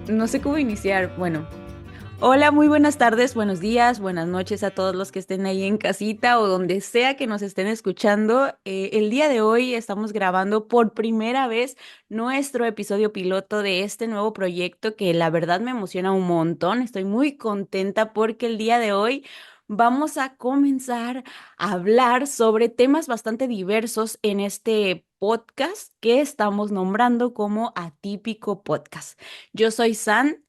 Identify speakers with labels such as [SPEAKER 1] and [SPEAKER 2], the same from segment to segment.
[SPEAKER 1] No sé cómo iniciar. Bueno, hola, muy buenas tardes, buenos días, buenas noches a todos los que estén ahí en casita o donde sea que nos estén escuchando. El día de hoy estamos grabando por primera vez nuestro episodio piloto de este nuevo proyecto que la verdad me emociona un montón. Estoy muy contenta porque el día de hoy vamos a comenzar a hablar sobre temas bastante diversos en este podcast que estamos nombrando como Atípico Podcast. Yo soy San.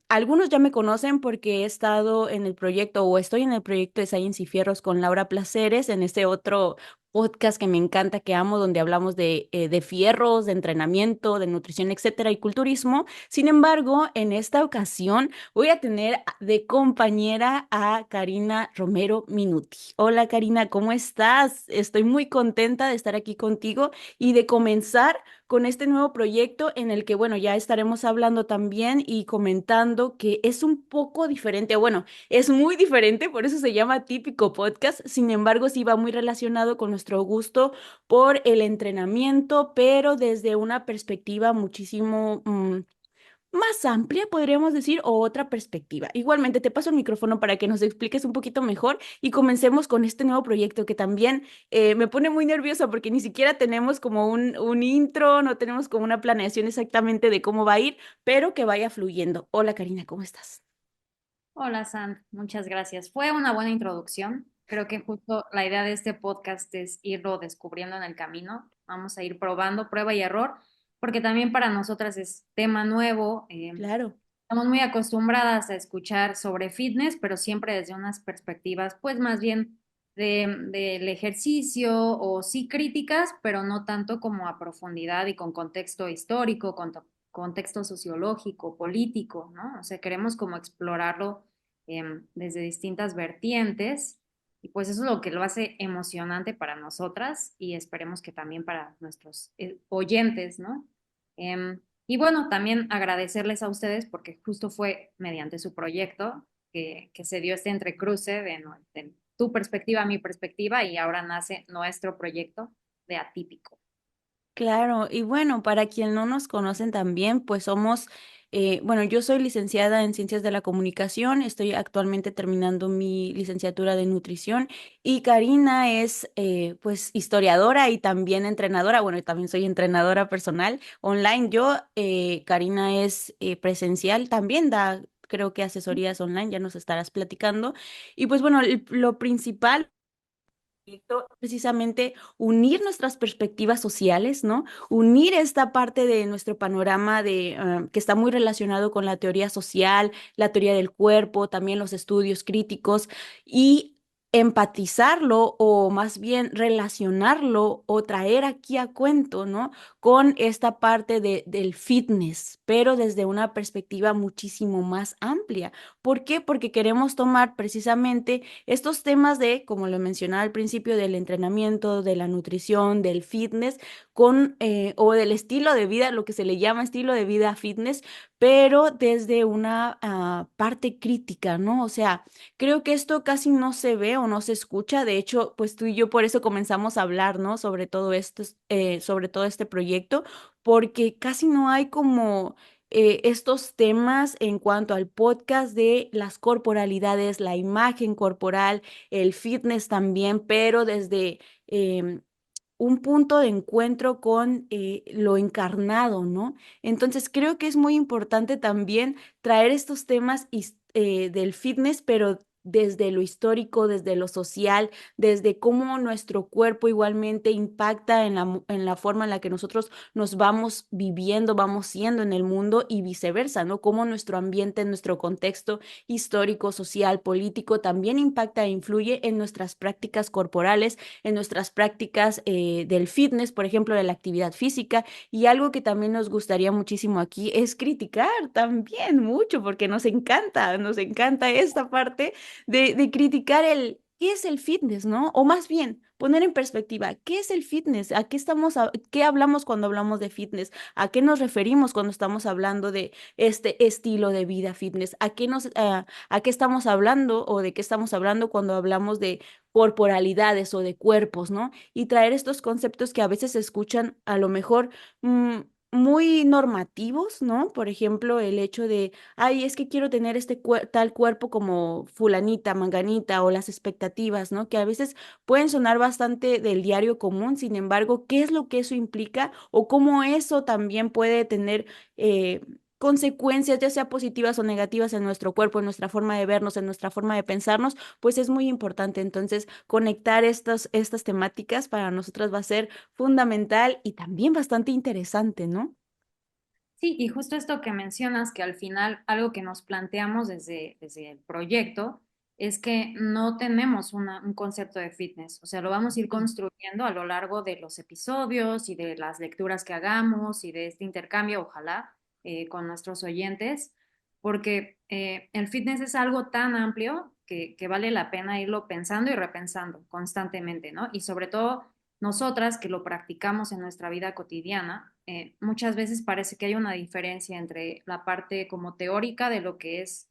[SPEAKER 1] Algunos ya me conocen porque he estado en el proyecto o estoy en el proyecto de Science y Fierros con Laura Placeres, en este otro podcast que me encanta, que amo, donde hablamos de fierros, de entrenamiento, de nutrición, etcétera, y culturismo. Sin embargo, en esta ocasión voy a tener de compañera a Karina Romero Minuti. Hola Karina, ¿cómo estás? Estoy muy contenta de estar aquí contigo y de comenzar con este nuevo proyecto en el que, bueno, ya estaremos hablando también y comentando que es un poco diferente, bueno, es muy diferente, por eso se llama típico podcast, sin embargo, sí va muy relacionado con nuestro gusto por el entrenamiento, pero desde una perspectiva muchísimo más amplia, podríamos decir, o otra perspectiva. Igualmente, te paso el micrófono para que nos expliques un poquito mejor y comencemos con este nuevo proyecto que también me pone muy nerviosa porque ni siquiera tenemos como un intro, no tenemos como una planeación exactamente de cómo va a ir, pero que vaya fluyendo. Hola Karina, ¿cómo estás?
[SPEAKER 2] Hola, Sam, muchas gracias. Fue una buena introducción. Creo que justo la idea de este podcast es irlo descubriendo en el camino. Vamos a ir probando, prueba y error, porque también para nosotras es tema nuevo.
[SPEAKER 1] Claro.
[SPEAKER 2] Estamos muy acostumbradas a escuchar sobre fitness, pero siempre desde unas perspectivas, pues más bien del ejercicio o sí críticas, pero no tanto como a profundidad y con contexto histórico, con contexto sociológico, político, ¿no? O sea, queremos como explorarlo desde distintas vertientes y pues eso es lo que lo hace emocionante para nosotras y esperemos que también para nuestros oyentes, ¿no? Y bueno, también agradecerles a ustedes porque justo fue mediante su proyecto que se dio este entrecruce de tu perspectiva, mi perspectiva y ahora nace nuestro proyecto de Atípico.
[SPEAKER 1] Claro, y bueno, para quien no nos conocen también, pues somos, bueno, yo soy licenciada en Ciencias de la Comunicación, estoy actualmente terminando mi licenciatura de nutrición y Karina es, pues, historiadora y también entrenadora, bueno, y también soy entrenadora personal online. Karina es presencial, también da, creo que asesorías online, ya nos estarás platicando. Y pues bueno, lo principal precisamente unir nuestras perspectivas sociales, ¿no? Unir esta parte de nuestro panorama que está muy relacionado con la teoría social, la teoría del cuerpo, también los estudios críticos y empatizarlo o más bien relacionarlo o traer aquí a cuento, ¿no? Con esta parte del fitness, pero desde una perspectiva muchísimo más amplia. ¿Por qué? Porque queremos tomar precisamente estos temas de, como lo mencionaba al principio, del entrenamiento, de la nutrición, del fitness, o del estilo de vida, lo que se le llama estilo de vida fitness, pero desde una parte crítica, ¿no? O sea, creo que esto casi no se ve o no se escucha. De hecho, pues tú y yo por eso comenzamos a hablar, ¿no? Sobre todo esto, sobre todo este proyecto, porque casi no hay como estos temas en cuanto al podcast de las corporalidades, la imagen corporal, el fitness también, pero desde un punto de encuentro con lo encarnado, ¿no? Entonces creo que es muy importante también traer estos temas del fitness, pero desde lo histórico, desde lo social, desde cómo nuestro cuerpo igualmente impacta en la forma en la que nosotros nos vamos viviendo, vamos siendo en el mundo y viceversa, ¿no? Cómo nuestro ambiente, nuestro contexto histórico, social, político también impacta e influye en nuestras prácticas corporales, en nuestras prácticas del fitness, por ejemplo, de la actividad física. Y algo que también nos gustaría muchísimo aquí es criticar también mucho, porque nos encanta esta parte de criticar el qué es el fitness, ¿no? O más bien, poner en perspectiva, ¿qué es el fitness? ¿A qué qué hablamos cuando hablamos de fitness? ¿A qué nos referimos cuando estamos hablando de este estilo de vida fitness? ¿A qué estamos hablando o de qué estamos hablando cuando hablamos de corporalidades o de cuerpos, ¿no? Y traer estos conceptos que a veces se escuchan a lo mejor muy normativos, ¿no? Por ejemplo, el hecho de, ay, es que quiero tener este tal cuerpo como fulanita, manganita, o las expectativas, ¿no? Que a veces pueden sonar bastante del diario común. Sin embargo, ¿qué es lo que eso implica o cómo eso también puede tener consecuencias, ya sea positivas o negativas, en nuestro cuerpo, en nuestra forma de vernos, en nuestra forma de pensarnos? Pues es muy importante. Entonces, conectar estas temáticas para nosotras va a ser fundamental y también bastante interesante, ¿no?
[SPEAKER 2] Sí, y justo esto que mencionas, que al final algo que nos planteamos desde el proyecto es que no tenemos un concepto de fitness, o sea, lo vamos a ir
[SPEAKER 1] Sí.
[SPEAKER 2] construyendo a lo largo de los episodios y de las lecturas que hagamos y de este intercambio, ojalá, con nuestros oyentes, porque el fitness es algo tan amplio que vale la pena irlo pensando y repensando constantemente, ¿no? Y sobre todo nosotras que lo practicamos en nuestra vida cotidiana, muchas veces parece que hay una diferencia entre la parte como teórica de lo que es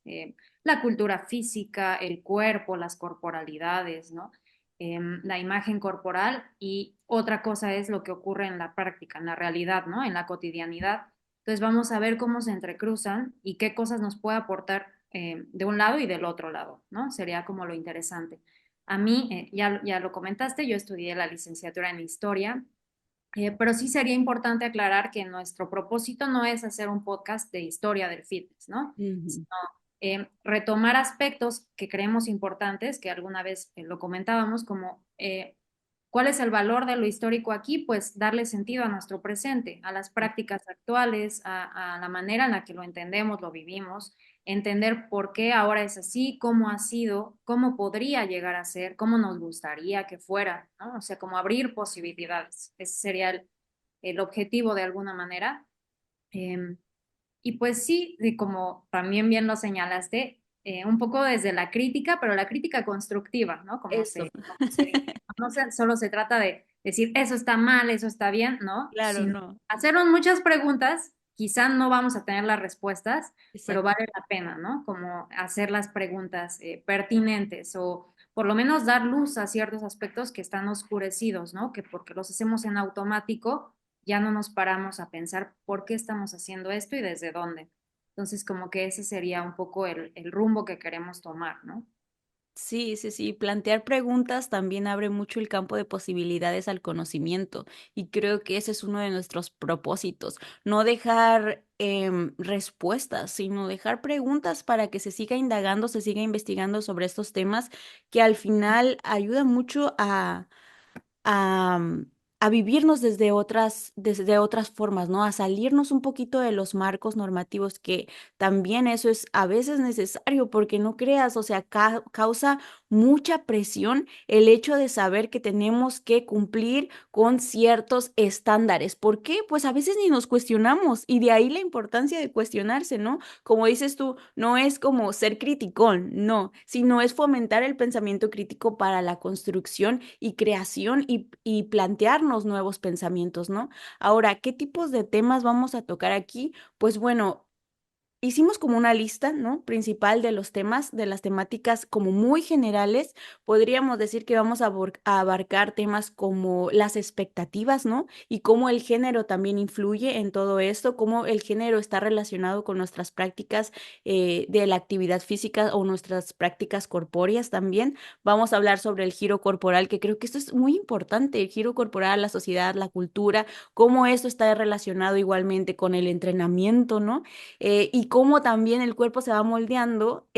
[SPEAKER 2] la cultura física, el cuerpo, las corporalidades, ¿no? La imagen corporal y otra cosa es lo que ocurre en la práctica, en la realidad, ¿no? En la cotidianidad. Entonces vamos a ver cómo se entrecruzan y qué cosas nos puede aportar de un lado y del otro lado, ¿no? Sería como lo interesante. A mí, ya lo comentaste, yo estudié la licenciatura en historia, pero sí sería importante aclarar que nuestro propósito no es hacer un podcast de historia del fitness, ¿no?
[SPEAKER 1] Ujú.
[SPEAKER 2] Sino retomar aspectos que creemos importantes, que alguna vez lo comentábamos, como ¿cuál es el valor de lo histórico aquí? Pues darle sentido a nuestro presente, a las prácticas actuales, a la manera en la que lo entendemos, lo vivimos, entender por qué ahora es así, cómo ha sido, cómo podría llegar a ser, cómo nos gustaría que fuera, ¿no? O sea, como abrir posibilidades. Ese sería el objetivo de alguna manera. Eh, y pues sí, y como también bien lo señalaste, un poco desde la crítica, pero la crítica constructiva, ¿no?
[SPEAKER 1] Eso.
[SPEAKER 2] Como se dice. No solo se trata de decir eso está mal, eso está bien, ¿no?
[SPEAKER 1] Claro,
[SPEAKER 2] Sino
[SPEAKER 1] no.
[SPEAKER 2] hacernos muchas preguntas, quizá no vamos a tener las respuestas, pero
[SPEAKER 1] Exacto.
[SPEAKER 2] vale la pena, ¿no? Como hacer las preguntas pertinentes o por lo menos dar luz a ciertos aspectos que están oscurecidos, ¿no? Que porque los hacemos en automático ya no nos paramos a pensar por qué estamos haciendo esto y desde dónde. Entonces, como que ese sería un poco el rumbo que queremos tomar, ¿no?
[SPEAKER 1] Sí, sí, sí. Plantear preguntas también abre mucho el campo de posibilidades al conocimiento y creo que ese es uno de nuestros propósitos. No dejar respuestas, sino dejar preguntas para que se siga indagando, se siga investigando sobre estos temas que al final ayudan mucho a, a vivirnos desde otras formas, ¿no? A salirnos un poquito de los marcos normativos, que también eso es a veces necesario, porque no creas, o sea, causa mucha presión el hecho de saber que tenemos que cumplir con ciertos estándares. ¿Por qué? Pues a veces ni nos cuestionamos y de ahí la importancia de cuestionarse, ¿no? Como dices tú, no es como ser criticón, no, sino es fomentar el pensamiento crítico para la construcción y creación y plantearnos nuevos pensamientos, ¿no? Ahora, ¿qué tipos de temas vamos a tocar aquí? Pues bueno, hicimos como una lista, ¿no? Principal de los temas, de las temáticas como muy generales. Podríamos decir que vamos a abarcar temas como las expectativas, ¿no? Y cómo el género también influye en todo esto, cómo el género está relacionado con nuestras prácticas de la actividad física o nuestras prácticas corpóreas también. Vamos a hablar sobre el giro corporal, que creo que esto es muy importante, el giro corporal, la sociedad, la cultura, cómo esto está relacionado igualmente con el entrenamiento, ¿no? Y cómo también el cuerpo se va moldeando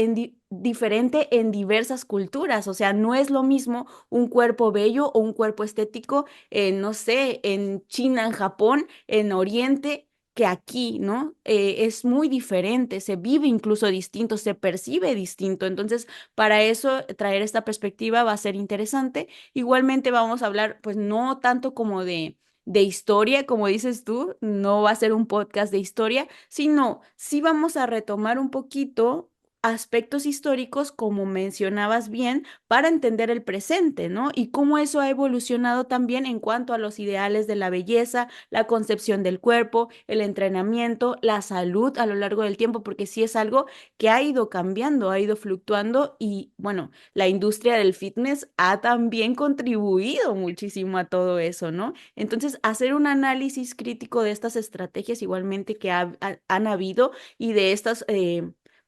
[SPEAKER 1] diferente en diversas culturas. O sea, no es lo mismo un cuerpo bello o un cuerpo estético, no sé, en China, en Japón, en Oriente, que aquí, ¿no? Es muy diferente, se vive incluso distinto, se percibe distinto. Entonces, para eso, traer esta perspectiva va a ser interesante. Igualmente vamos a hablar, pues, no tanto como de historia, como dices tú, no va a ser un podcast de historia, sino sí vamos a retomar un poquito. aspectos históricos, como mencionabas bien, para entender el presente, ¿no? Y cómo eso ha evolucionado también en cuanto a los ideales de la belleza, la concepción del cuerpo, el entrenamiento, la salud a lo largo del tiempo, porque sí es algo que ha ido cambiando, ha ido fluctuando y bueno, la industria del fitness ha también contribuido muchísimo a todo eso, ¿no? Entonces, hacer un análisis crítico de estas estrategias igualmente que han habido y de estas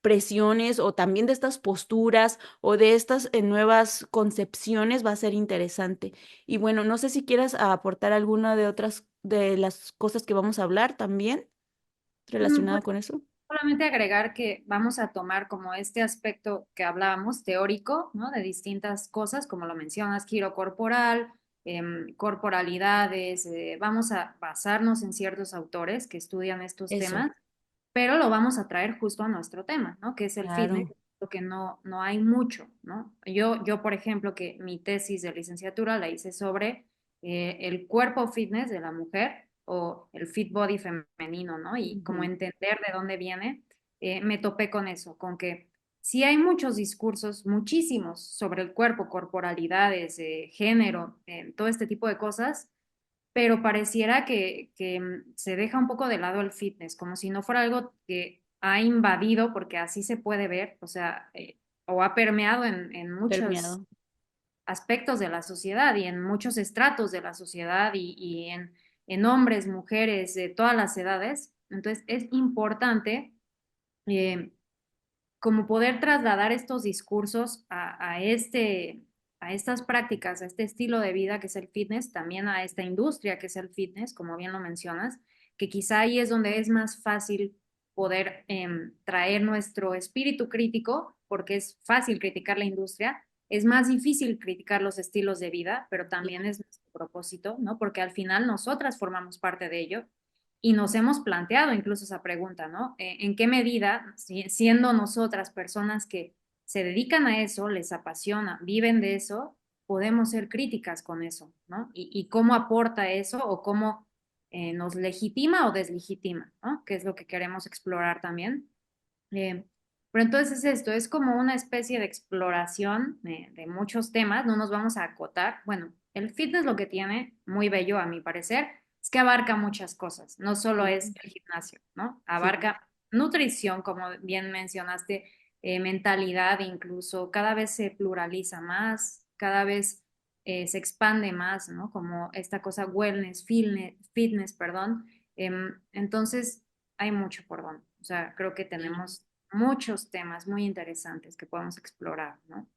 [SPEAKER 1] presiones o también de estas posturas o de estas nuevas concepciones va a ser interesante. Y bueno, no sé si quieras aportar alguna de otras de las cosas que vamos a hablar también
[SPEAKER 2] Pues
[SPEAKER 1] relacionada con eso.
[SPEAKER 2] solamente agregar que vamos a tomar como este aspecto que hablábamos, teórico, ¿no? De distintas cosas, como lo mencionas, giro corporal, corporalidades, vamos a basarnos en ciertos autores que estudian estos
[SPEAKER 1] Eso,
[SPEAKER 2] temas, pero lo vamos a traer justo a nuestro tema, ¿no? Que es el fitness,
[SPEAKER 1] claro.
[SPEAKER 2] porque no hay mucho, ¿no? Yo, por ejemplo, que mi tesis de licenciatura la hice sobre el cuerpo fitness de la mujer o el fit body femenino, ¿no? Y como
[SPEAKER 1] Ujú.
[SPEAKER 2] entender de dónde viene, me topé con eso, con que sí hay muchos discursos, muchísimos, sobre el cuerpo, corporalidades, género, todo este tipo de cosas, pero pareciera que se deja un poco de lado el fitness, como si no fuera algo que ha invadido, porque así se puede ver, o sea, o ha permeado en muchos
[SPEAKER 1] Permeado.
[SPEAKER 2] aspectos de la sociedad y en muchos estratos de la sociedad y en hombres, mujeres, de todas las edades. Entonces es importante eh, como poder trasladar estos discursos a estas prácticas, a este estilo de vida que es el fitness, también a esta industria que es el fitness, como bien lo mencionas, que quizá ahí es donde es más fácil poder traer nuestro espíritu crítico, porque es fácil criticar la industria, es más difícil criticar los estilos de vida, pero también es nuestro propósito, ¿no? Porque al final nosotras formamos parte de ello y nos hemos planteado incluso esa pregunta, ¿no? ¿En qué medida, siendo nosotras personas que se dedican a eso, les apasiona, viven de eso, podemos ser críticas con eso, ¿no? Y cómo aporta eso o cómo nos legitima o deslegitima, ¿no? Que es lo que queremos explorar también. Eh, pero entonces es esto, es como una especie de exploración de muchos temas, no nos vamos a acotar. Bueno, el fitness lo que tiene, muy bello a mi parecer, es que abarca muchas cosas, no solo es
[SPEAKER 1] Ujú.
[SPEAKER 2] el gimnasio, ¿no?
[SPEAKER 1] Sí.
[SPEAKER 2] Abarca nutrición, como bien mencionaste, mentalidad incluso, cada vez se pluraliza más, cada vez se expande más, ¿no? Como esta cosa wellness, fitness, perdón. Entonces, hay mucho por donde. O sea, creo que tenemos muchos temas muy interesantes que podemos explorar, ¿no?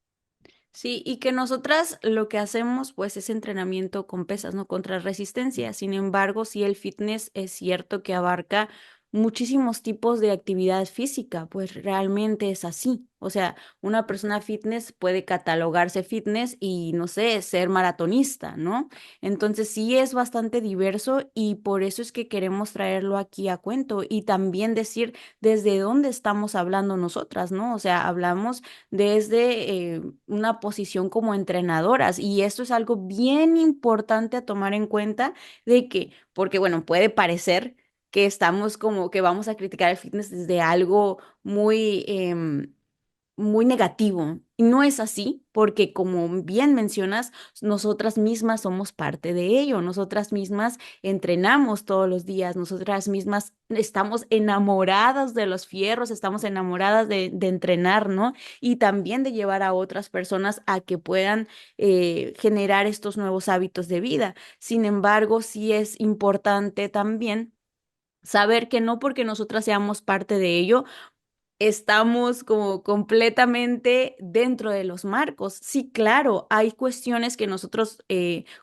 [SPEAKER 1] Sí, y que nosotras lo que hacemos pues es entrenamiento con pesas, ¿no? Contra resistencia. Sin embargo, sí el fitness es cierto que abarca muchísimos tipos de actividad física, pues realmente es así. O sea, una persona fitness puede catalogarse fitness y, no sé, ser maratonista, ¿no? Entonces sí es bastante diverso y por eso es que queremos traerlo aquí a cuento y también decir desde dónde estamos hablando nosotras, ¿no? O sea, hablamos desde una posición como entrenadoras. Y esto es algo bien importante a tomar en cuenta de que, porque bueno, puede parecer que estamos como que vamos a criticar el fitness desde algo muy, muy negativo. Y no es así, porque como bien mencionas, nosotras mismas somos parte de ello, nosotras mismas entrenamos todos los días, nosotras mismas estamos enamoradas de los fierros, estamos enamoradas de entrenar, ¿no? Y también de llevar a otras personas a que puedan generar estos nuevos hábitos de vida. Sin embargo, sí es importante también saber que no porque nosotras seamos parte de ello, estamos como completamente dentro de los marcos. Sí, claro, hay cuestiones que nosotros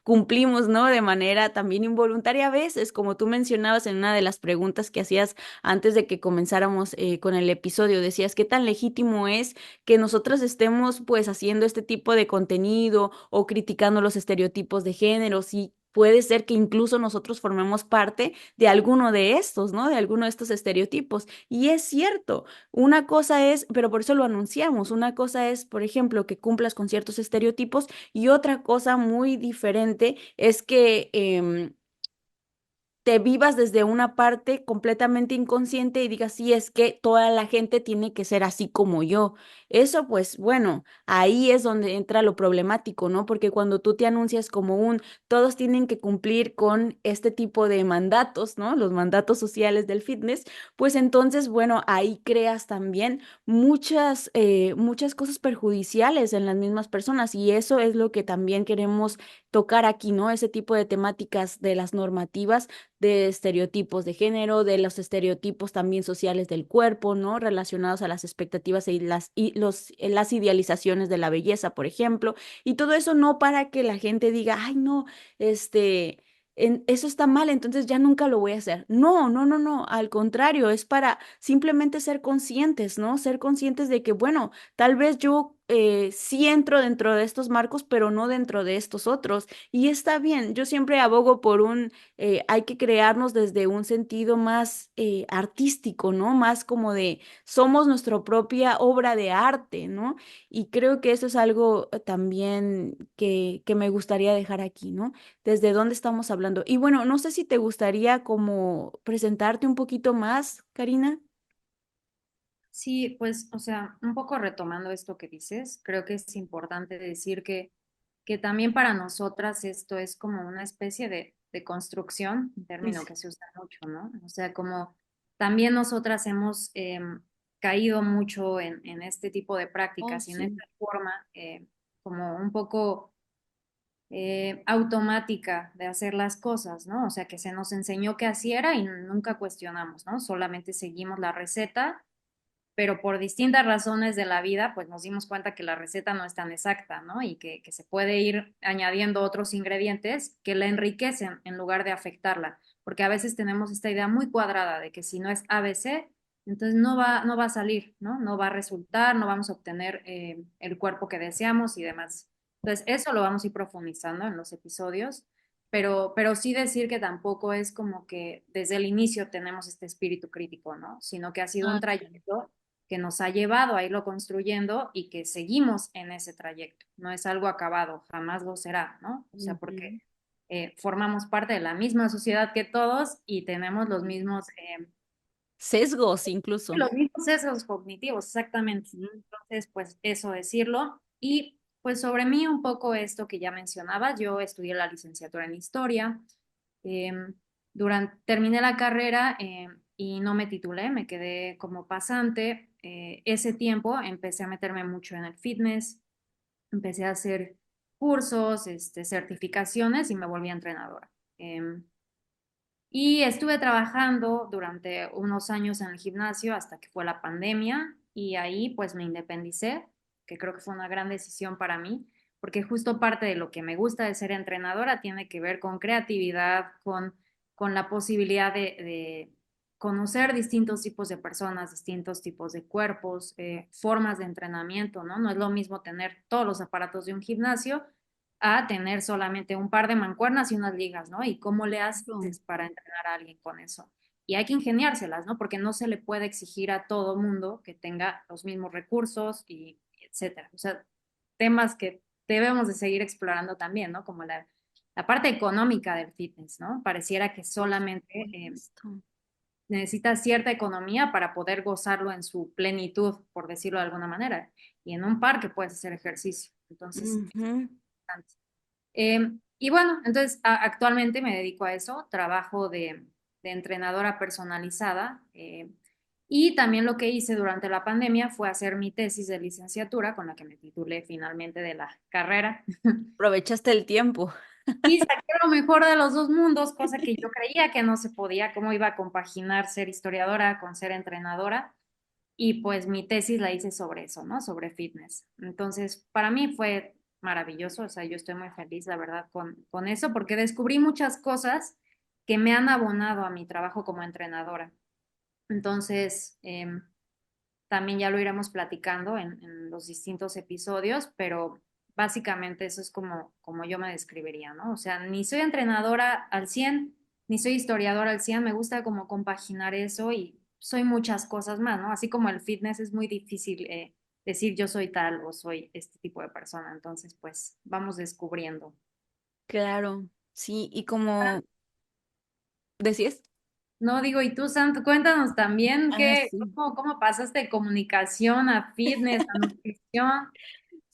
[SPEAKER 1] cumplimos, ¿no? De manera también involuntaria a veces, como tú mencionabas en una de las preguntas que hacías antes de que comenzáramos con el episodio, decías, ¿qué tan legítimo es que nosotras estemos pues haciendo este tipo de contenido o criticando los estereotipos de género? Sí. Puede ser que incluso nosotros formemos parte de alguno de estos, ¿no? De alguno de estos estereotipos. Y es cierto, una cosa es, pero por eso lo anunciamos, una cosa es, por ejemplo, que cumplas con ciertos estereotipos y otra cosa muy diferente es que te vivas desde una parte completamente inconsciente y digas, sí, es que toda la gente tiene que ser así como yo. Eso, pues bueno, ahí es donde entra lo problemático, ¿no? Porque cuando tú te anuncias como todos tienen que cumplir con este tipo de mandatos, ¿no? Los mandatos sociales del fitness, pues entonces, bueno, ahí creas también muchas cosas perjudiciales en las mismas personas y eso es lo que también queremos tocar aquí, ¿no? Ese tipo de temáticas de las normativas de estereotipos de género, de los estereotipos también sociales del cuerpo, ¿no? Relacionados a las expectativas las idealizaciones de la belleza, por ejemplo, y todo eso no para que la gente diga, ay, no, eso está mal, entonces ya nunca lo voy a hacer. No, no, no, no, al contrario, es para simplemente ser conscientes, ¿no? Ser conscientes de que, bueno, tal vez yo sí entro dentro de estos marcos, pero no dentro de estos otros. Y está bien, yo siempre abogo por hay que crearnos desde un sentido más artístico, ¿no? Más como de somos nuestra propia obra de arte, ¿no? Y creo que eso es algo también que me gustaría dejar aquí, ¿no? Desde dónde estamos hablando. Y bueno, no sé si te gustaría como presentarte un poquito más, Karina.
[SPEAKER 2] Sí, pues, o sea, un poco retomando esto que dices, creo que es importante decir que también para nosotras esto es como una especie de construcción, un término que se usa mucho, ¿no? O sea, como también nosotras hemos caído mucho en este tipo de
[SPEAKER 1] Oh,
[SPEAKER 2] prácticas y en
[SPEAKER 1] sí.
[SPEAKER 2] esta forma como un poco automática de hacer las cosas, ¿no? O sea, que se nos enseñó que así era y nunca cuestionamos, ¿no? Solamente seguimos la receta, pero por distintas razones de la vida, pues nos dimos cuenta que la receta no es tan exacta, ¿no? Y que se puede ir añadiendo otros ingredientes que la enriquecen en lugar de afectarla, porque a veces tenemos esta idea muy cuadrada de que si no es ABC, entonces no va a salir, ¿no? No va a resultar, no vamos a obtener el cuerpo que deseamos y demás. Entonces, eso lo vamos a ir profundizando en los episodios, pero sí decir que tampoco es como que desde el inicio tenemos este espíritu crítico, ¿no? Sino que ha sido un
[SPEAKER 1] Ah, claro.
[SPEAKER 2] trayecto que nos ha llevado a irlo construyendo y que seguimos en ese trayecto. No es algo acabado, jamás lo será, ¿no? O sea, porque
[SPEAKER 1] Ujú.
[SPEAKER 2] formamos parte de la misma sociedad que todos y tenemos
[SPEAKER 1] Sesgos incluso.
[SPEAKER 2] los mismos sesgos cognitivos, exactamente.
[SPEAKER 1] Ujú.
[SPEAKER 2] Entonces, pues eso decirlo. Y pues sobre mí un poco esto que ya mencionaba, yo estudié la licenciatura en historia. Eh, Terminé la carrera y no me titulé, me quedé como pasante. Ese tiempo empecé a meterme mucho en el fitness, empecé a hacer cursos, certificaciones y me volví entrenadora. Y estuve trabajando durante unos años en el gimnasio hasta que fue la pandemia y ahí pues me independicé, que creo que fue una gran decisión para mí, porque justo parte de lo que me gusta de ser entrenadora tiene que ver con creatividad, con la posibilidad de conocer distintos tipos de personas, distintos tipos de cuerpos, formas de entrenamiento, ¿no? No es lo mismo tener todos los aparatos de un gimnasio a tener solamente un par de mancuernas y unas ligas, ¿no? Y cómo le
[SPEAKER 1] Claro.
[SPEAKER 2] haces para entrenar a alguien con eso. Y hay que ingeniárselas, ¿no? Porque no se le puede exigir a todo mundo que tenga los mismos recursos y etcétera. O sea, temas que debemos de seguir explorando también, ¿no? Como la parte económica del fitness, ¿no? Pareciera que
[SPEAKER 1] Por
[SPEAKER 2] solamente
[SPEAKER 1] supuesto.
[SPEAKER 2] necesita cierta economía para poder gozarlo en su plenitud, por decirlo de alguna manera. Y en un parque puedes hacer ejercicio. Entonces, es
[SPEAKER 1] Ujú.
[SPEAKER 2] importante. Y bueno, entonces actualmente me dedico a eso, trabajo de entrenadora personalizada y también lo que hice durante la pandemia fue hacer mi tesis de licenciatura con la que me titulé finalmente de la carrera
[SPEAKER 1] Aprovechaste el tiempo.
[SPEAKER 2] y saqué lo mejor de los dos mundos, cosa que yo creía que no se podía, cómo iba a compaginar ser historiadora con ser entrenadora. Y pues mi tesis la hice sobre eso, ¿no? Sobre fitness. Entonces, para mí fue maravilloso, o sea, yo estoy muy feliz, la verdad, con eso, porque descubrí muchas cosas que me han abonado a mi trabajo como entrenadora. Entonces, también ya lo iremos platicando en los distintos episodios, pero básicamente eso es como yo me describiría, ¿no? O sea, ni soy entrenadora al 100 ni soy historiadora al 100 me gusta como compaginar eso y soy muchas cosas más, ¿no? Así como el fitness es muy difícil decir yo soy tal o soy este tipo de persona, entonces pues vamos descubriendo.
[SPEAKER 1] Claro, sí, y como ¿Decías?
[SPEAKER 2] No, digo, y tú, Sant, cuéntanos también
[SPEAKER 1] Ah, sí.
[SPEAKER 2] cómo pasaste de comunicación a fitness, a nutrición.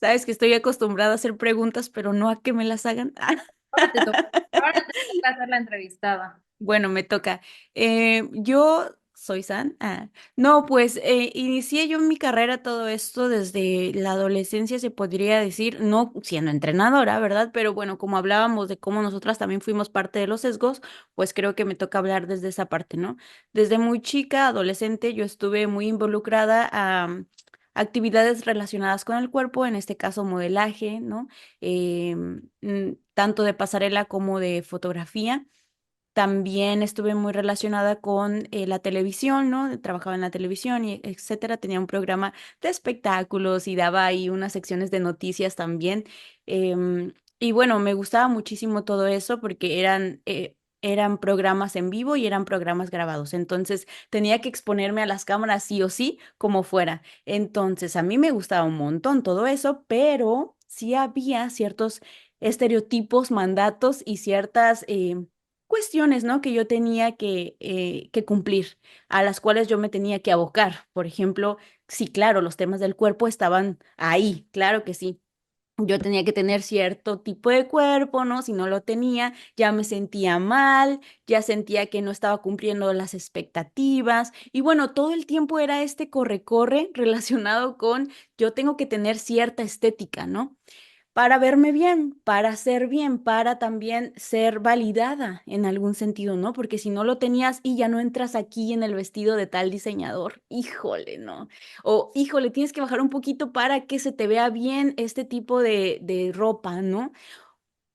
[SPEAKER 1] Sabes que estoy acostumbrada a hacer preguntas, pero no a que me las hagan.
[SPEAKER 2] Ahora te toca, ahora te toca hacer la entrevistada.
[SPEAKER 1] Bueno, me toca. Yo soy San. No, pues inicié yo mi carrera todo esto desde la adolescencia, se podría decir, no siendo entrenadora, ¿verdad? Pero bueno, como hablábamos de cómo nosotras también fuimos parte de los sesgos, pues creo que me toca hablar desde esa parte, ¿no? Desde muy chica, adolescente, yo estuve muy involucrada a actividades relacionadas con el cuerpo, en este caso modelaje, ¿no? Tanto de pasarela como de fotografía. También estuve muy relacionada con la televisión, ¿no? Trabajaba en la televisión y etcétera. Tenía un programa de espectáculos y daba ahí unas secciones de noticias también. Y bueno, me gustaba muchísimo todo eso porque eran programas en vivo y eran programas grabados. Entonces tenía que exponerme a las cámaras sí o sí, como fuera. Entonces a mí me gustaba un montón todo eso, pero sí había ciertos estereotipos, mandatos y ciertas cuestiones, ¿no? Que yo tenía que cumplir, a las cuales yo me tenía que abocar. Por ejemplo, sí, claro, los temas del cuerpo estaban ahí, claro que sí. Yo tenía que tener cierto tipo de cuerpo, ¿no? Si no lo tenía, ya me sentía mal, ya sentía que no estaba cumpliendo las expectativas. Y bueno, todo el tiempo era este corre-corre relacionado con yo tengo que tener cierta estética, ¿no? Para verme bien, para ser bien, para también ser validada en algún sentido, ¿no? Porque si no lo tenías y ya no entras aquí en el vestido de tal diseñador, híjole, ¿no? O híjole, tienes que bajar un poquito para que se te vea bien este tipo de ropa, ¿no?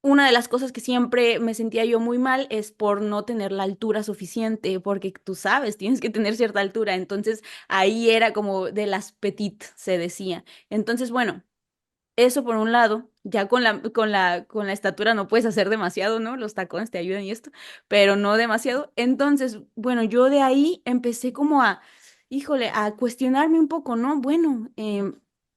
[SPEAKER 1] Una de las cosas que siempre me sentía yo muy mal es por no tener la altura suficiente, porque tú sabes, tienes que tener cierta altura, entonces ahí era como de las petit, se decía. Entonces, bueno. Eso por un lado, ya con la estatura no puedes hacer demasiado, ¿no? Los tacones te ayudan y esto, pero no demasiado. Entonces, bueno, yo de ahí empecé como híjole, a cuestionarme un poco, ¿no? Bueno,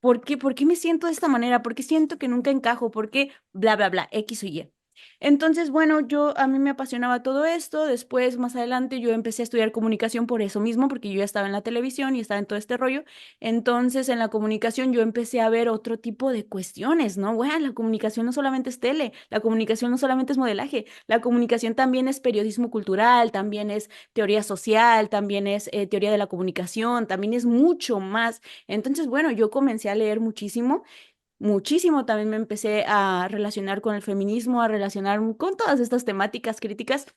[SPEAKER 1] ¿por qué me siento de esta manera? ¿Por qué siento que nunca encajo? ¿Por qué bla, bla, bla, X o Y? Entonces, bueno, a mí me apasionaba todo esto. Después, más adelante, yo empecé a estudiar comunicación por eso mismo, porque yo ya estaba en la televisión y estaba en todo este rollo. Entonces, en la comunicación yo empecé a ver otro tipo de cuestiones, ¿no? Bueno, la comunicación no solamente es tele, la comunicación no solamente es modelaje, la comunicación también es periodismo cultural, también es teoría social, también es teoría de la comunicación, también es mucho más. Entonces, bueno, yo comencé a leer muchísimo. Muchísimo también me empecé a relacionar con el feminismo, a relacionar con todas estas temáticas críticas.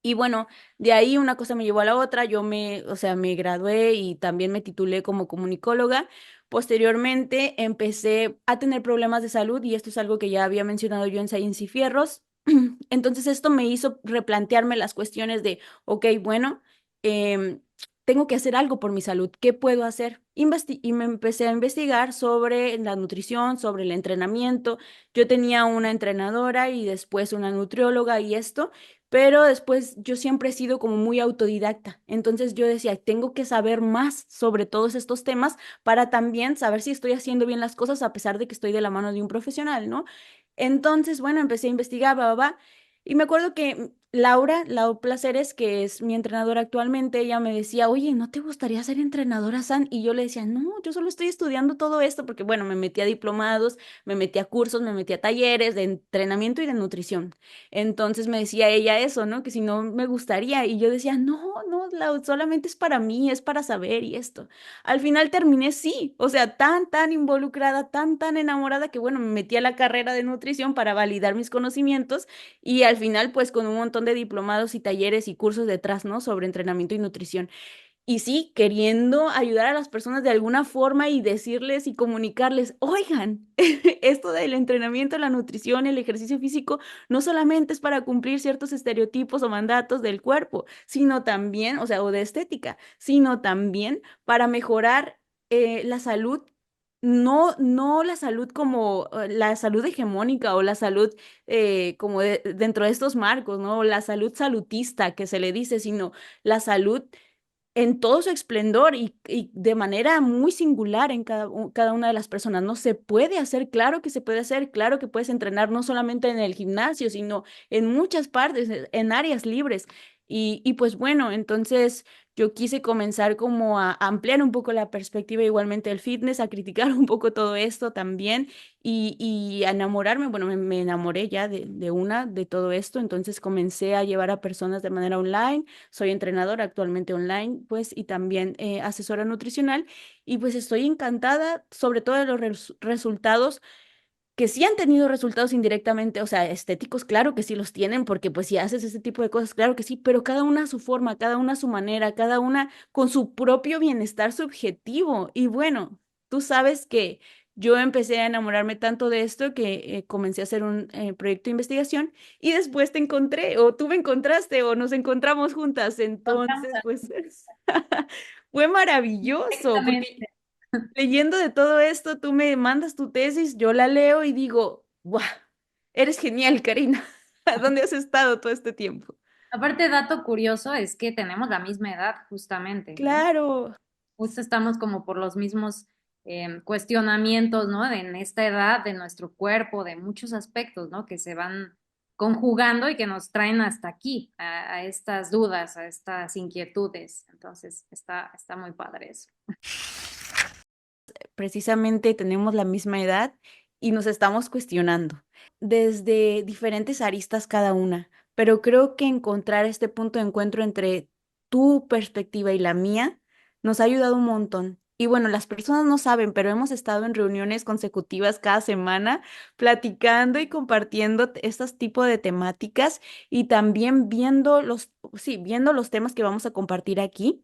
[SPEAKER 1] Y bueno, de ahí una cosa me llevó a la otra, o sea, me gradué y también me titulé como comunicóloga. Posteriormente empecé a tener problemas de salud y esto es algo que ya había mencionado yo en Science y Fierros. Entonces esto me hizo replantearme las cuestiones de, ok, bueno, em, tengo que hacer algo por mi salud, ¿qué puedo hacer? Y me empecé a investigar sobre la nutrición, sobre el entrenamiento. Yo tenía una entrenadora y después una nutrióloga y esto, pero después yo siempre he sido como muy autodidacta. Entonces yo decía, tengo que saber más sobre todos estos temas para también saber si estoy haciendo bien las cosas a pesar de que estoy de la mano de un profesional, ¿no? Entonces, bueno, empecé a investigar, y me acuerdo que Laura, Lau Placeres, que es mi entrenadora actualmente, ella me decía, oye, ¿no te gustaría ser entrenadora, San? Y yo le decía, no, yo solo estoy estudiando todo esto porque, bueno, me metí a diplomados, me metí a cursos, me metí a talleres de entrenamiento y de nutrición. Entonces me decía ella eso, ¿no? Que si no me gustaría. Y yo decía, no, no, Lau, solamente es para mí, es para saber y esto. Al final terminé sí, o sea, tan involucrada, tan enamorada que, bueno, me metí a la carrera de nutrición para validar mis conocimientos y al final, pues con un montón de diplomados y talleres y cursos detrás, ¿no? Sobre entrenamiento y nutrición. Y sí, queriendo ayudar a las personas de alguna forma y decirles y comunicarles, oigan, esto del entrenamiento, la nutrición, el ejercicio físico, no solamente es para cumplir ciertos estereotipos o mandatos del cuerpo, sino también, o sea, o de estética, sino también para mejorar la salud. No la salud como la salud hegemónica o la salud como dentro de estos marcos, ¿no? La salud salutista que se le dice, sino la salud en todo su esplendor y de manera muy singular en cada una de las personas. No se puede hacer, claro que se puede hacer, claro que puedes entrenar no solamente en el gimnasio, sino en muchas partes, en áreas libres. Y pues bueno, entonces yo quise comenzar como a ampliar un poco la perspectiva igualmente del fitness, a criticar un poco todo esto también y a enamorarme, bueno, me enamoré ya de todo esto, entonces comencé a llevar a personas de manera online, soy entrenadora actualmente online, pues, y también asesora nutricional, y pues estoy encantada sobre todo de los resultados que sí han tenido resultados indirectamente, o sea, estéticos, claro que sí los tienen, porque pues si haces ese tipo de cosas, claro que sí, pero cada una a su forma, cada una a su manera, cada una con su propio bienestar subjetivo. Y bueno, tú sabes que yo empecé a enamorarme tanto de esto que comencé a hacer un proyecto de investigación y después te encontré, o tú me encontraste, o nos encontramos juntas.
[SPEAKER 2] Contamos
[SPEAKER 1] Entonces, pues fue maravilloso, porque
[SPEAKER 2] perfectamente.
[SPEAKER 1] leyendo de todo esto, tú me mandas tu tesis, yo la leo y digo, ¡guau! Eres genial, Karina. ¿A dónde has estado todo este tiempo?
[SPEAKER 2] Aparte, dato curioso es que tenemos la misma edad, justamente, ¿no?
[SPEAKER 1] Claro,
[SPEAKER 2] Justo estamos como por los mismos cuestionamientos, ¿no? En esta edad de nuestro cuerpo, de muchos aspectos, ¿no? Que se van conjugando y que nos traen hasta aquí, a estas dudas, a estas inquietudes. Entonces, está muy padre eso.
[SPEAKER 1] precisamente tenemos la misma edad y nos estamos cuestionando desde diferentes aristas cada una, pero creo que encontrar este punto de encuentro entre tu perspectiva y la mía nos ha ayudado un montón. Y bueno, las personas no saben, pero hemos estado en reuniones consecutivas cada semana platicando y compartiendo estos tipos de temáticas y también viendo sí, viendo los temas que vamos a compartir aquí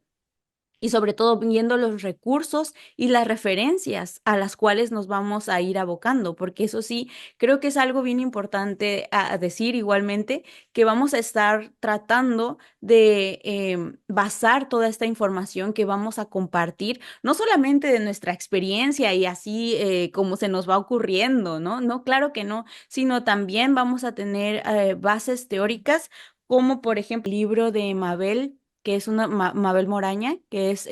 [SPEAKER 1] y sobre todo viendo los recursos y las referencias a las cuales nos vamos a ir abocando, porque eso sí, creo que es algo bien importante a decir igualmente, que vamos a estar tratando de basar toda esta información que vamos a compartir, no solamente de nuestra experiencia y así como se nos va ocurriendo, ¿no? No, claro que no, sino también vamos a tener bases teóricas, como por ejemplo el libro de Mabel que es una Mabel Moraña, que es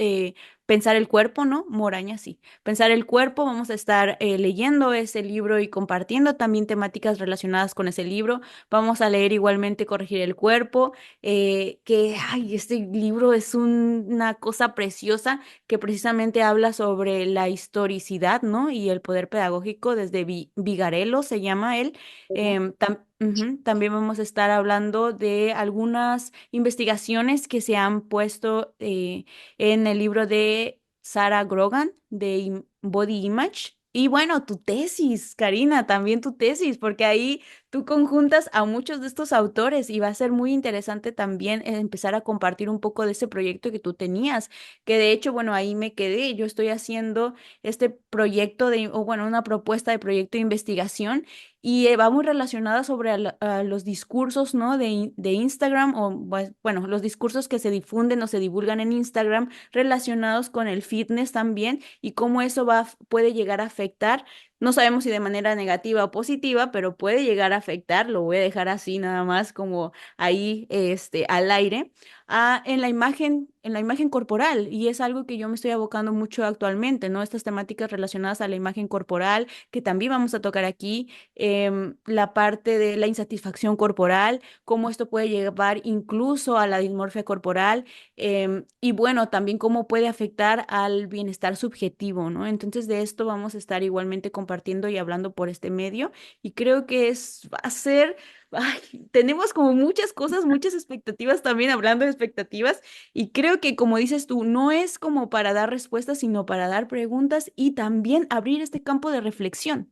[SPEAKER 1] Pensar el cuerpo, ¿no? Moraña, sí. Pensar el cuerpo, vamos a estar leyendo ese libro y compartiendo también temáticas relacionadas con ese libro. Vamos a leer igualmente Corregir el cuerpo, ay, este libro es una cosa preciosa que precisamente habla sobre la historicidad, ¿no? Y el poder pedagógico desde Vigarello, se llama él. También vamos a estar hablando de algunas investigaciones que se han puesto en el libro de Sarah Grogan de Body Image. Y bueno, tu tesis, Karina, también tu tesis, porque ahí tú conjuntas a muchos de estos autores y va a ser muy interesante también empezar a compartir un poco de ese proyecto que tú tenías, que de hecho, bueno, ahí me quedé. Yo estoy haciendo este proyecto o bueno, una propuesta de proyecto de investigación y va muy relacionada sobre a los discursos, ¿no? De Instagram o, bueno, los discursos que se difunden o se divulgan en Instagram relacionados con el fitness también y cómo eso puede llegar a afectar. No sabemos si de manera negativa o positiva, pero puede llegar a afectar, lo voy a dejar así nada más como ahí al aire, en la imagen corporal. Y es algo que yo me estoy abocando mucho actualmente, ¿no? Estas temáticas relacionadas a la imagen corporal, que también vamos a tocar aquí la parte de la insatisfacción corporal, cómo esto puede llevar incluso a la dismorfia corporal y bueno, también cómo puede afectar al bienestar subjetivo, ¿no? Entonces de esto vamos a estar igualmente compartiendo y hablando por este medio y creo que va a ser, ay, tenemos como muchas cosas, muchas expectativas también hablando de expectativas y creo que como dices tú, no es como para dar respuestas, sino para dar preguntas y también abrir este campo de reflexión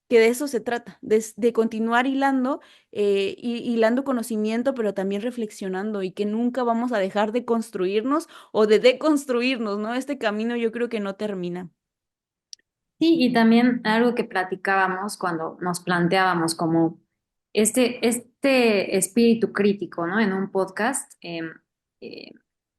[SPEAKER 1] que de eso se trata, de continuar hilando, hilando conocimiento, pero también reflexionando y que nunca vamos a dejar de construirnos o de deconstruirnos, ¿no? Este camino yo creo que no termina.
[SPEAKER 2] Sí, y también algo que platicábamos cuando nos planteábamos como este espíritu crítico, ¿no? En un podcast, eh,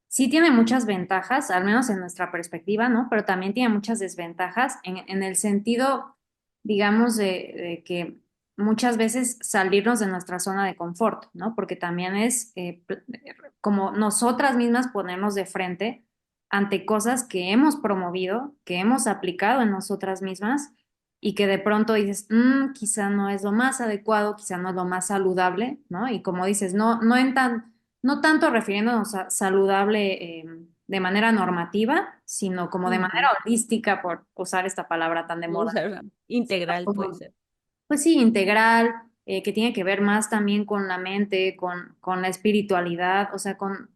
[SPEAKER 2] sí tiene muchas ventajas, al menos en nuestra perspectiva, ¿no? Pero también tiene muchas desventajas en el sentido, digamos, de que muchas veces salirnos de nuestra zona de confort, ¿no? Porque también es como nosotras mismas ponernos de frente ante cosas que hemos promovido, que hemos aplicado en nosotras mismas y que de pronto dices, quizá no es lo más adecuado, quizá no es lo más saludable, ¿no? Y como dices, no en tan No tanto refiriéndonos a saludable de manera normativa, sino como de manera
[SPEAKER 1] Ujú.
[SPEAKER 2] holística, por usar esta palabra tan de
[SPEAKER 1] O
[SPEAKER 2] moda.
[SPEAKER 1] sea,
[SPEAKER 2] Sino
[SPEAKER 1] integral puede
[SPEAKER 2] como,
[SPEAKER 1] ser.
[SPEAKER 2] pues sí, integral, que tiene que ver más también con la mente, con la espiritualidad, o sea, con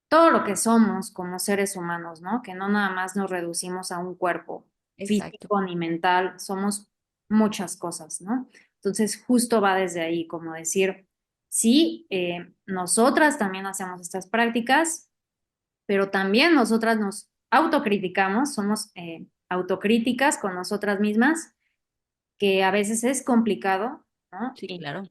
[SPEAKER 2] todo lo que somos como seres humanos, ¿no? Que no nada más nos reducimos a un cuerpo
[SPEAKER 1] Exacto.
[SPEAKER 2] físico ni mental, somos muchas cosas, ¿no? Entonces, justo va desde ahí, como decir, sí, nosotras también hacemos estas prácticas, pero también nosotras nos autocriticamos, somos autocríticas con nosotras mismas, que a veces es complicado, ¿no?
[SPEAKER 1] Sí, claro.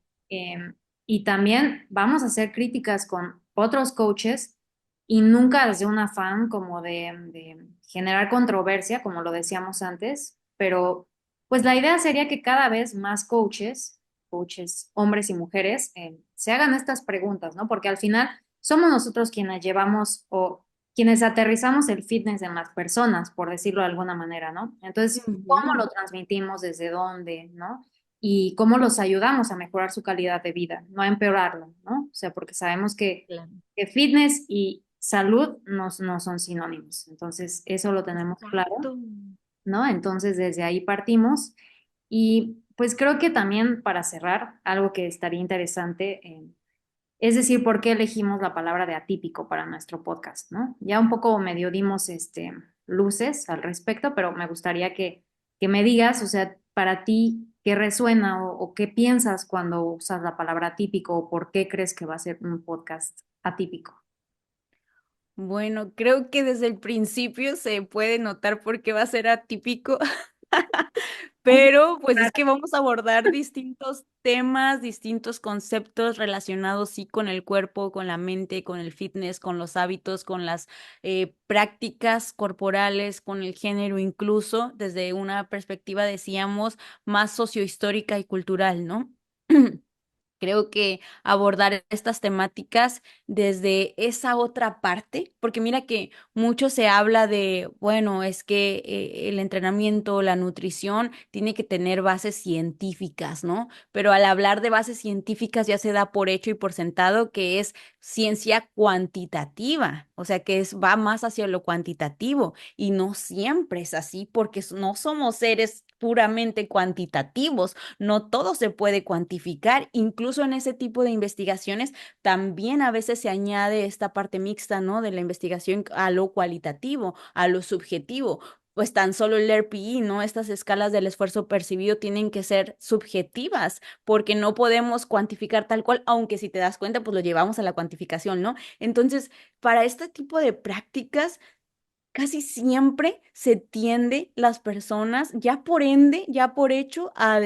[SPEAKER 2] Y también vamos a hacer críticas con otros coaches y nunca desde un afán como de generar controversia, como lo decíamos antes, pero pues la idea sería que cada vez más coaches, hombres y mujeres, se hagan estas preguntas, ¿no? Porque al final somos nosotros quienes llevamos o quienes aterrizamos el fitness en las personas, por decirlo de alguna manera, ¿no? Entonces, ¿cómo
[SPEAKER 1] Ujú.
[SPEAKER 2] lo transmitimos? ¿Desde dónde? ¿No? Y cómo los ayudamos a mejorar su calidad de vida, no a empeorarlo, ¿no? O sea, porque sabemos
[SPEAKER 1] Claro.
[SPEAKER 2] que fitness y salud no son sinónimos. Entonces, eso lo tenemos claro,
[SPEAKER 1] Exacto.
[SPEAKER 2] ¿no? Entonces, desde ahí partimos. Y pues creo que también para cerrar, algo que estaría interesante, es decir, por qué elegimos la palabra de atípico para nuestro podcast, ¿no? Ya un poco medio dimos luces al respecto, pero me gustaría que me digas, o sea, para ti, ¿qué resuena o qué piensas cuando usas la palabra atípico o por qué crees que va a ser un podcast atípico?
[SPEAKER 1] Bueno, creo que desde el principio se puede notar por qué va a ser atípico. Pero pues es que vamos a abordar distintos temas, distintos conceptos relacionados sí con el cuerpo, con la mente, con el fitness, con los hábitos, con las prácticas corporales, con el género incluso, desde una perspectiva, decíamos, más sociohistórica y cultural, ¿no? Creo que abordar estas temáticas desde esa otra parte, porque mira que mucho se habla de, bueno, es que el entrenamiento, la nutrición tiene que tener bases científicas, ¿no? Pero al hablar de bases científicas ya se da por hecho y por sentado que es ciencia cuantitativa, o sea, que va más hacia lo cuantitativo y no siempre es así porque no somos seres puramente cuantitativos. No todo se puede cuantificar, incluso en ese tipo de investigaciones también a veces se añade esta parte mixta, ¿no? De la investigación a lo cualitativo, a lo subjetivo. Pues tan solo el RPE, ¿no? Estas escalas del esfuerzo percibido tienen que ser subjetivas porque no podemos cuantificar tal cual, aunque si te das cuenta, pues lo llevamos a la cuantificación, ¿no? Entonces, para este tipo de prácticas, casi siempre se tiende las personas, ya por ende, ya por hecho, a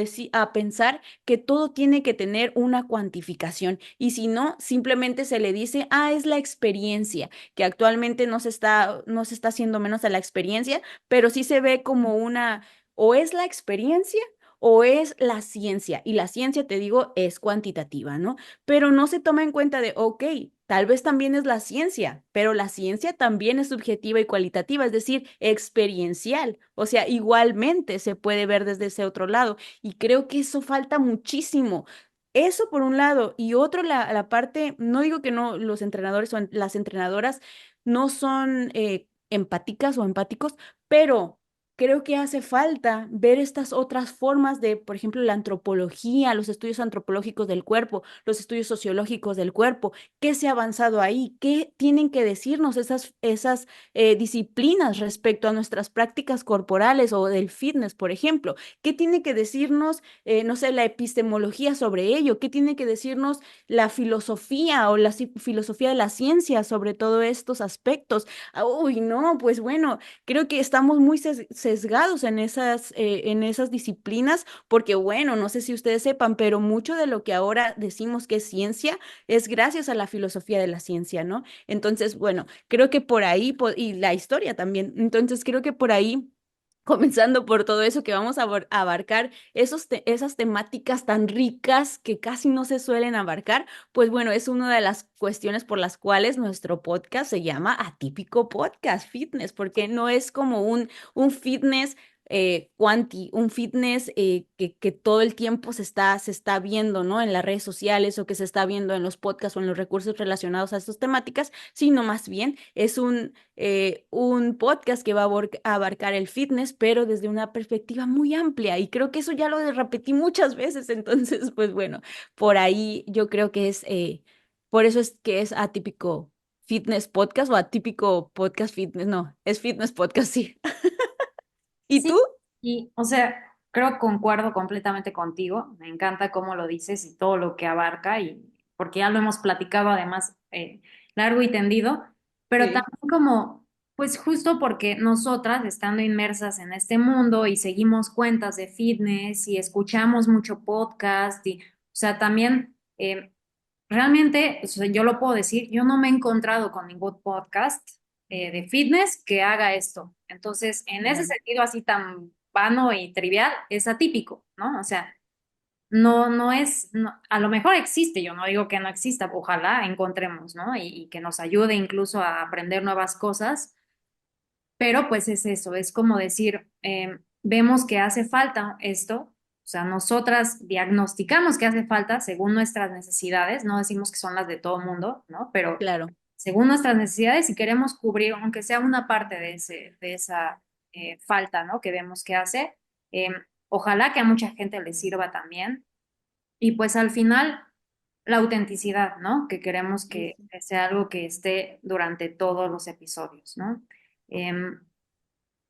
[SPEAKER 1] pensar que todo tiene que tener una cuantificación. Y si no, simplemente se le dice, ah, es la experiencia, que actualmente no se está haciendo menos a la experiencia, pero sí se ve como una, o es la experiencia o es la ciencia. Y la ciencia, te digo, es cuantitativa, ¿no? Pero no se toma en cuenta de, ok, tal vez también es la ciencia, pero la ciencia también es subjetiva y cualitativa, es decir, experiencial. O sea, igualmente se puede ver desde ese otro lado. Y creo que eso falta muchísimo. Eso por un lado. Y otro, la parte, no digo que no, los entrenadores o las entrenadoras no son empáticas o empáticos, pero creo que hace falta ver estas otras formas de, por ejemplo, la antropología, los estudios antropológicos del cuerpo, los estudios sociológicos del cuerpo. ¿Qué se ha avanzado ahí? ¿Qué tienen que decirnos esas disciplinas respecto a nuestras prácticas corporales o del fitness, por ejemplo? ¿Qué tiene que decirnos, no sé, la epistemología sobre ello? ¿Qué tiene que decirnos la filosofía o la filosofía de la ciencia sobre todos estos aspectos? Ah, uy, no, pues bueno, creo que estamos muy sesgados en esas disciplinas porque, bueno, no sé si ustedes sepan, pero mucho de lo que ahora decimos que es ciencia es gracias a la filosofía de la ciencia, ¿no? Entonces, bueno, creo que por ahí, y la historia también, entonces creo que por ahí, comenzando por todo eso que vamos a abarcar, esas temáticas tan ricas que casi no se suelen abarcar, pues bueno, es una de las cuestiones por las cuales nuestro podcast se llama Atípico Podcast Fitness, porque no es como un fitness. un fitness que todo el tiempo se está viendo, ¿no? En las redes sociales o que se está viendo en los podcasts o en los recursos relacionados a estas temáticas, sino más bien es un podcast que va a a abarcar el fitness, pero desde una perspectiva muy amplia. Y creo que eso ya lo repetí muchas veces, entonces, pues bueno, por ahí yo creo que por eso es que es atípico fitness podcast o atípico podcast fitness, no, es fitness podcast, sí. ¿Y
[SPEAKER 2] Sí,
[SPEAKER 1] tú?
[SPEAKER 2] y o sea, creo que concuerdo completamente contigo. Me encanta cómo lo dices y todo lo que abarca, y porque ya lo hemos platicado además largo y tendido, pero
[SPEAKER 1] Sí,
[SPEAKER 2] también como, pues justo porque nosotras, estando inmersas en este mundo y seguimos cuentas de fitness y escuchamos mucho podcast, y, o sea, también realmente, o sea, yo lo puedo decir, yo no me he encontrado con ningún podcast de fitness que haga esto. Entonces, en ese
[SPEAKER 1] claro,
[SPEAKER 2] sentido así tan vano y trivial, es atípico, ¿no? O sea, no es, a lo mejor existe, yo no digo que no exista, ojalá encontremos, ¿no? Y que nos ayude incluso a aprender nuevas cosas, pero pues es eso, es como decir, vemos que hace falta esto. O sea, nosotras diagnosticamos que hace falta según nuestras necesidades, no decimos que son las de todo mundo, ¿no? Pero
[SPEAKER 1] claro,
[SPEAKER 2] según nuestras necesidades, y queremos cubrir, aunque sea una parte de esa falta, ¿no? Que vemos que hace, eh, ojalá que a mucha gente le sirva también. Y pues al final, la autenticidad, ¿no? Que queremos que sea algo que esté durante todos los episodios, ¿no? Em,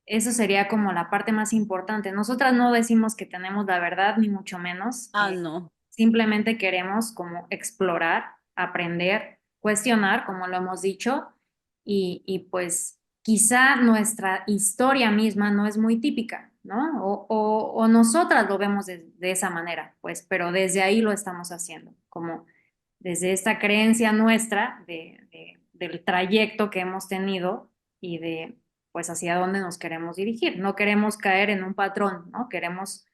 [SPEAKER 2] Eso sería como la parte más importante. Nosotras no decimos que tenemos la verdad, ni mucho menos.
[SPEAKER 1] ah, no,
[SPEAKER 2] Simplemente queremos como explorar, aprender, cuestionar, como lo hemos dicho, y pues quizá nuestra historia misma no es muy típica, ¿no? O nosotras lo vemos de esa manera, pues, pero desde ahí lo estamos haciendo, como desde esta creencia nuestra del trayecto que hemos tenido y de, pues, hacia dónde nos queremos dirigir. No queremos caer en un patrón, ¿no? Queremos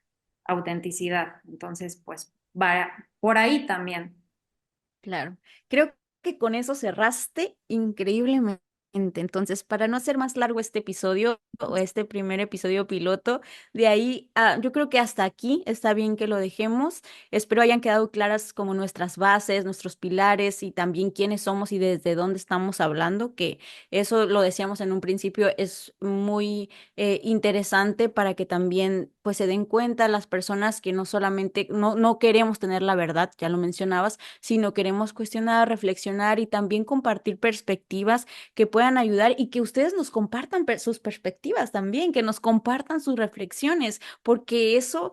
[SPEAKER 2] autenticidad. Entonces, pues, va por ahí también.
[SPEAKER 1] claro. Creo que con eso cerraste increíblemente. Entonces, para no hacer más largo este episodio o este primer episodio piloto, de ahí, yo creo que hasta aquí está bien que lo dejemos. Espero hayan quedado claras como nuestras bases, nuestros pilares y también quiénes somos y desde dónde estamos hablando, que eso lo decíamos en un principio, es muy interesante para que también pues se den cuenta las personas que no solamente, no queremos tener la verdad, ya lo mencionabas, sino queremos cuestionar, reflexionar y también compartir perspectivas que puedan ayudar y que ustedes nos compartan sus perspectivas también, que nos compartan sus reflexiones, porque eso,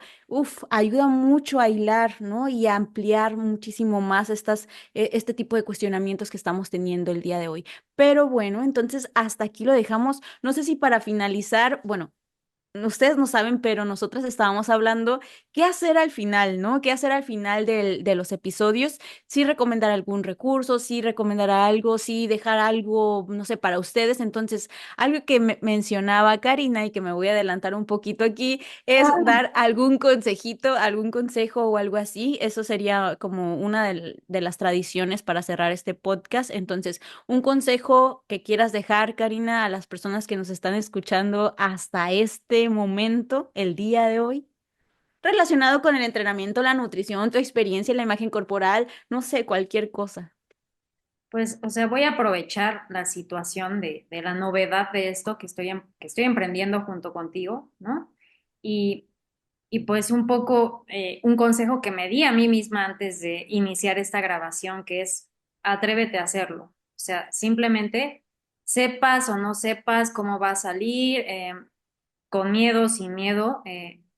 [SPEAKER 1] ayuda mucho a hilar, ¿no? Y a ampliar muchísimo más este tipo de cuestionamientos que estamos teniendo el día de hoy. Pero bueno, entonces hasta aquí lo dejamos. No sé si para finalizar, bueno. Ustedes no saben, pero nosotros estábamos hablando qué hacer al final, ¿no? ¿Qué hacer al final de los episodios? Sí recomendar algún recurso, sí recomendar algo, sí dejar algo, no sé, para ustedes. Entonces, algo que mencionaba Karina y que me voy a adelantar un poquito aquí es dar algún consejito, algún consejo o algo así. Eso sería como una de las tradiciones para cerrar este podcast. Entonces, un consejo que quieras dejar, Karina, a las personas que nos están escuchando hasta este momento, el día de hoy, relacionado con el entrenamiento, la nutrición, tu experiencia en la imagen corporal, no sé, cualquier cosa.
[SPEAKER 2] Pues, o sea, voy a aprovechar la situación de la novedad de esto que estoy emprendiendo junto contigo, ¿no? Y, y pues un poco un consejo que me di a mí misma antes de iniciar esta grabación, que es atrévete a hacerlo. O sea, simplemente sepas o no sepas cómo va a salir, con miedo, sin miedo,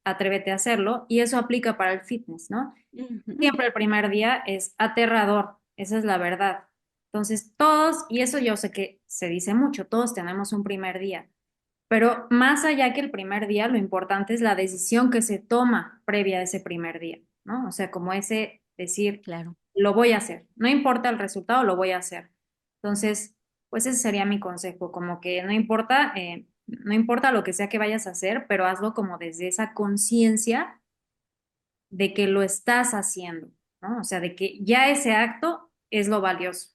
[SPEAKER 2] atrévete a hacerlo. Y eso aplica para el fitness, ¿no?
[SPEAKER 1] Ujú.
[SPEAKER 2] Siempre el primer día es aterrador, esa es la verdad. Entonces, todos, y eso yo sé que se dice mucho, todos tenemos un primer día, pero más allá que el primer día, lo importante es la decisión que se toma previa a ese primer día, ¿no? O sea, como ese decir,
[SPEAKER 1] Claro.
[SPEAKER 2] lo voy a hacer, no importa el resultado, lo voy a hacer. Entonces, pues ese sería mi consejo, como que no importa lo que sea que vayas a hacer, pero hazlo como desde esa conciencia de que lo estás haciendo, ¿no? O sea, de que ya ese acto es lo valioso.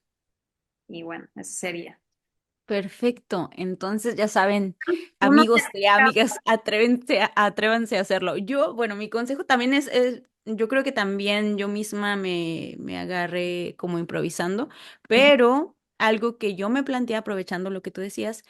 [SPEAKER 2] Y bueno, eso sería.
[SPEAKER 1] Perfecto. Entonces, ya saben,
[SPEAKER 2] Tú no te
[SPEAKER 1] amigos y amigas, atrévanse a hacerlo. Yo, bueno, mi consejo también yo creo que también yo misma me agarré como improvisando, pero algo que yo me planteé aprovechando lo que tú decías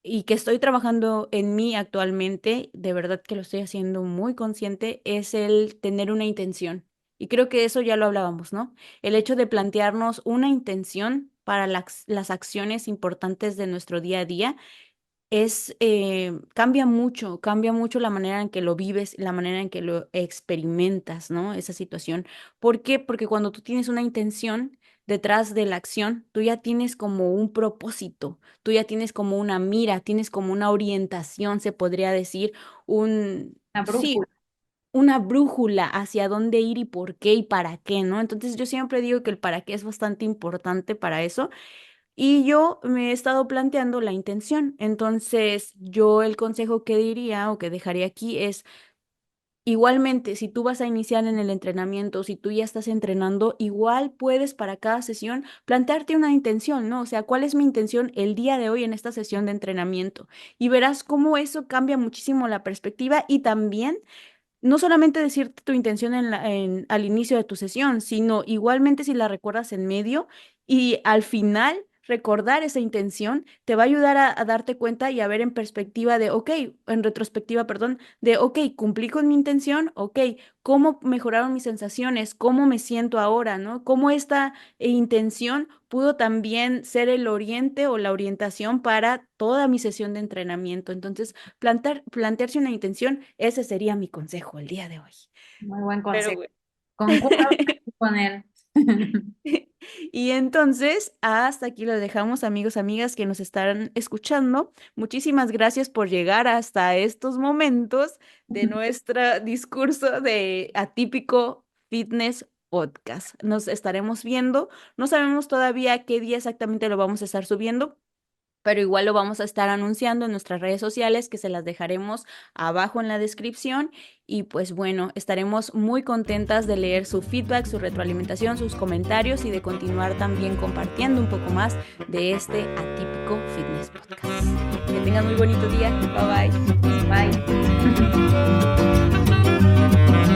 [SPEAKER 1] y que estoy trabajando en mí actualmente, de verdad que lo estoy haciendo muy consciente, es el tener una intención. Y creo que eso ya lo hablábamos, ¿no? El hecho de plantearnos una intención para las acciones importantes de nuestro día a día cambia mucho la manera en que lo vives, la manera en que lo experimentas, ¿no? Esa situación. ¿Por qué? Porque cuando tú tienes una intención detrás de la acción, tú ya tienes como un propósito, tú ya tienes como una mira, tienes como una orientación, se podría decir,
[SPEAKER 2] una
[SPEAKER 1] sí,
[SPEAKER 2] brújula.
[SPEAKER 1] una brújula hacia dónde ir y por qué y para qué, ¿no? Entonces yo siempre digo que el para qué es bastante importante para eso. Y yo me he estado planteando la intención. Entonces, yo el consejo que diría o que dejaría aquí es, igualmente, si tú vas a iniciar en el entrenamiento, si tú ya estás entrenando, igual puedes para cada sesión plantearte una intención, ¿no? O sea, ¿cuál es mi intención el día de hoy en esta sesión de entrenamiento? Y verás cómo eso cambia muchísimo la perspectiva y también no solamente decirte tu intención al inicio de tu sesión, sino igualmente si la recuerdas en medio y al final recordar esa intención te va a ayudar a darte cuenta y a ver en perspectiva de, ok, en retrospectiva, perdón, de, ok, cumplí con mi intención, ok, ¿cómo mejoraron mis sensaciones? ¿Cómo me siento ahora? ¿No? ¿Cómo esta intención pudo también ser el oriente o la orientación para toda mi sesión de entrenamiento? Entonces, plantearse una intención, ese sería mi consejo el día de hoy.
[SPEAKER 2] Muy buen
[SPEAKER 1] Pero
[SPEAKER 2] consejo.
[SPEAKER 1] bueno.
[SPEAKER 2] Concuerdo con él.
[SPEAKER 1] Y entonces, hasta aquí lo dejamos, amigos, amigas que nos estarán escuchando. Muchísimas gracias por llegar hasta estos momentos de nuestro discurso de Atípico Fitness Podcast. Nos estaremos viendo. No sabemos todavía qué día exactamente lo vamos a estar subiendo, pero igual lo vamos a estar anunciando en nuestras redes sociales, que se las dejaremos abajo en la descripción. Y pues bueno, estaremos muy contentas de leer su feedback, su retroalimentación, sus comentarios y de continuar también compartiendo un poco más de este Atípico Fitness Podcast. Que tengan muy bonito día. Bye bye.
[SPEAKER 2] Bye.